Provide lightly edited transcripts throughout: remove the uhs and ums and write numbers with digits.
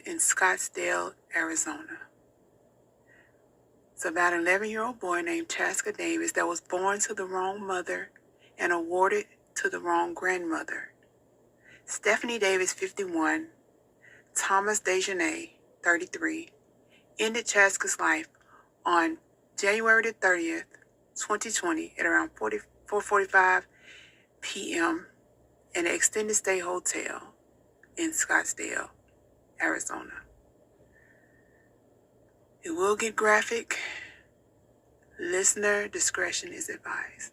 in Scottsdale, Arizona. It's about an 11-year-old boy named Chaskah Davis that was born to the wrong mother and awarded to the wrong grandmother. Stephanie Davis, 51, Thomas Dejanay, 33, ended Chaskah's life on January the 30th, 2020 at around 4:45 p.m. in an extended stay hotel in Scottsdale, Arizona. It will get graphic. Listener discretion is advised.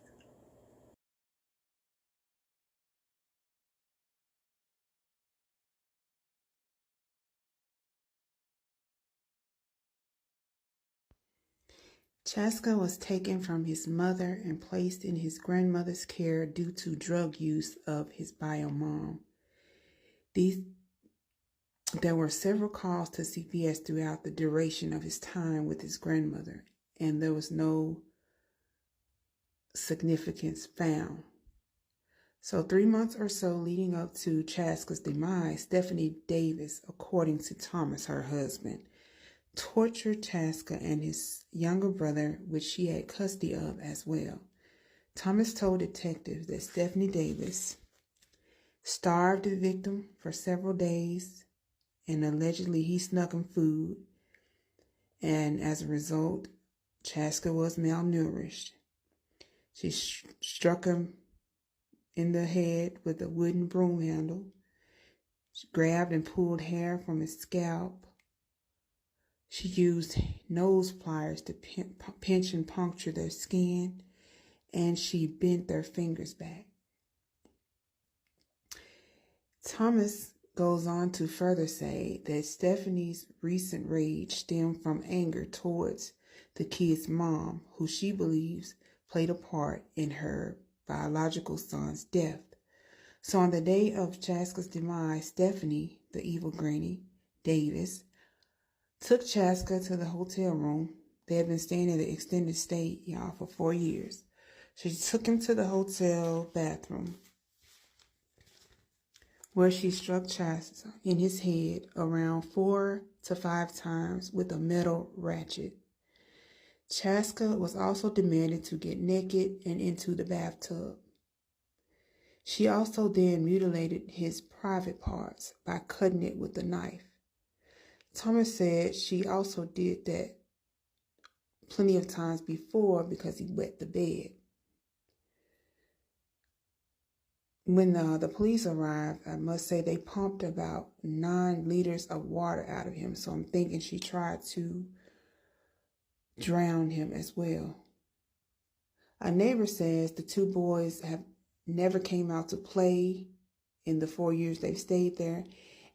Chaskah was taken from his mother and placed in his grandmother's care due to drug use of his bio mom. There were several calls to CPS throughout the duration of his time with his grandmother, and there was no significance found. So 3 months or so leading up to Chaskah's demise, Stephanie Davis, according to Thomas, her husband, tortured Chaskah and his younger brother, which she had custody of as well. Thomas told detectives that Stephanie Davis starved the victim for several days, and allegedly he snuck him food, and as a result, Chaskah was malnourished. She struck him in the head with a wooden broom handle. She grabbed and pulled hair from his scalp. She used nose pliers to pinch and puncture their skin, and she bent their fingers back. Thomas goes on to further say that Stephanie's recent rage stemmed from anger towards the kid's mom, who she believes played a part in her biological son's death. So on the day of Chaskah's demise, Stephanie, the evil granny, Davis, took Chaskah to the hotel room. They had been staying in the extended stay, y'all, for 4 years. She took him to the hotel bathroom, where she struck Chaskah in his head around 4 to 5 times with a metal ratchet. Chaskah was also demanded to get naked and into the bathtub. She also then mutilated his private parts by cutting it with a knife. Thomas said she also did that plenty of times before because he wet the bed. When the police arrived, I must say they pumped about 9 liters of water out of him. So I'm thinking she tried to drown him as well. A neighbor says the 2 boys have never came out to play in the 4 years they've stayed there,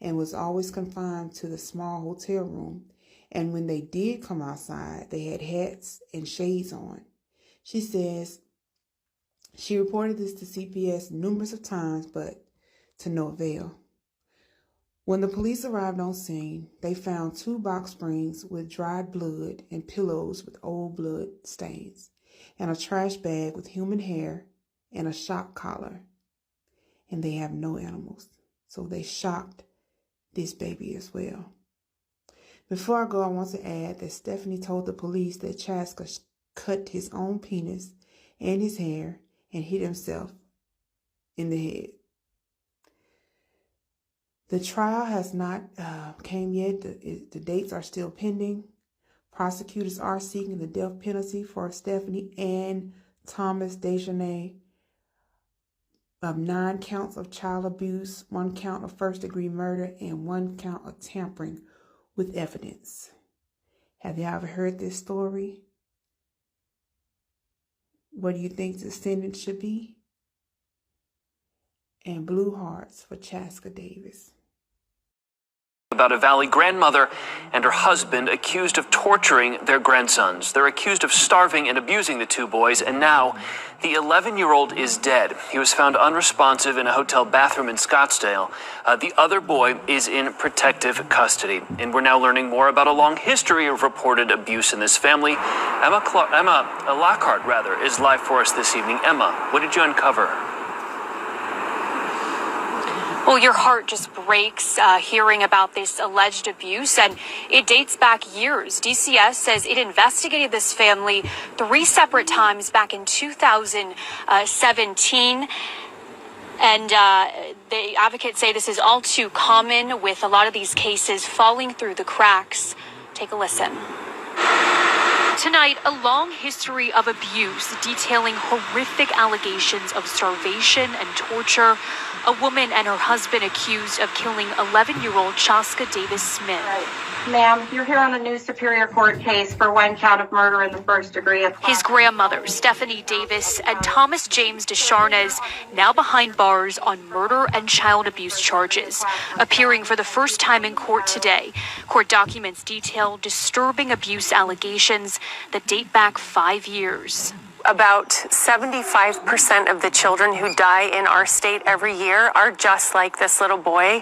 and was always confined to the small hotel room. And when they did come outside, they had hats and shades on. She says she reported this to CPS numerous of times, but to no avail. When the police arrived on scene, they found 2 box springs with dried blood and pillows with old blood stains, and a trash bag with human hair and a shock collar. And they have no animals, so they shocked this baby as well. Before I go, I want to add that Stephanie told the police that Chaskah cut his own penis and his hair and hit himself in the head. The trial has not came yet. The dates are still pending. Prosecutors are seeking the death penalty for Stephanie and Thomas Dejanay of 9 counts of child abuse, 1 count of first-degree murder, and 1 count of tampering with evidence. Have y'all ever heard this story? What do you think the sentence should be? And blue hearts for Chaskah Davis. About a Valley grandmother and her husband accused of torturing their grandsons. They're accused of starving and abusing the 2 boys, and now the 11-year-old is dead. He was found unresponsive in a hotel bathroom in Scottsdale. The other boy is in protective custody, and we're now learning more about a long history of reported abuse in this family. Emma Lockhart, is live for us this evening. Emma, what did you uncover? Well, your heart just breaks hearing about this alleged abuse, and it dates back years. DCS says it investigated this family 3 separate times back in 2017. And the advocates say this is all too common, with a lot of these cases falling through the cracks. Take a listen. Tonight, a long history of abuse detailing horrific allegations of starvation and torture. A woman and her husband accused of killing 11-year-old Chaskah Davis-Smith. Right. Ma'am, you're here on a new Superior Court case for 1 count of murder in the first degree. His grandmother, Stephanie Davis, and Thomas James Descharnes, now behind bars on murder and child abuse charges. Appearing for the first time in court today, court documents detail disturbing abuse allegations that date back 5 years. About 75% of the children who die in our state every year are just like this little boy.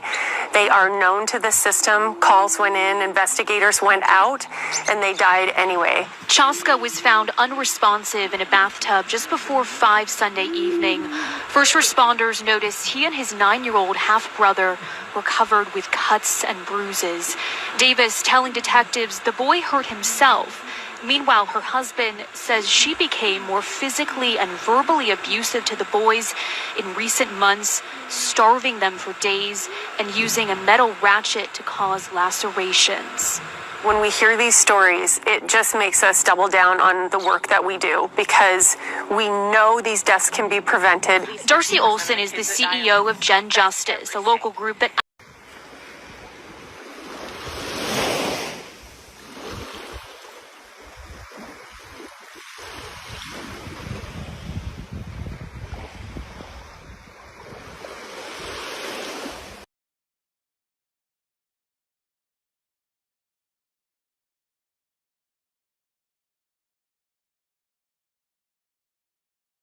They are known to the system. Calls went in, investigators went out, and they died anyway. Chaskah was found unresponsive in a bathtub just before 5 Sunday evening. First responders noticed he and his 9-year-old half-brother were covered with cuts and bruises. Davis telling detectives the boy hurt himself. Meanwhile, her husband says she became more physically and verbally abusive to the boys in recent months, starving them for days and using a metal ratchet to cause lacerations. When we hear these stories, it just makes us double down on the work that we do, because we know these deaths can be prevented. Darcy Olson is the CEO of Gen Justice, a local group that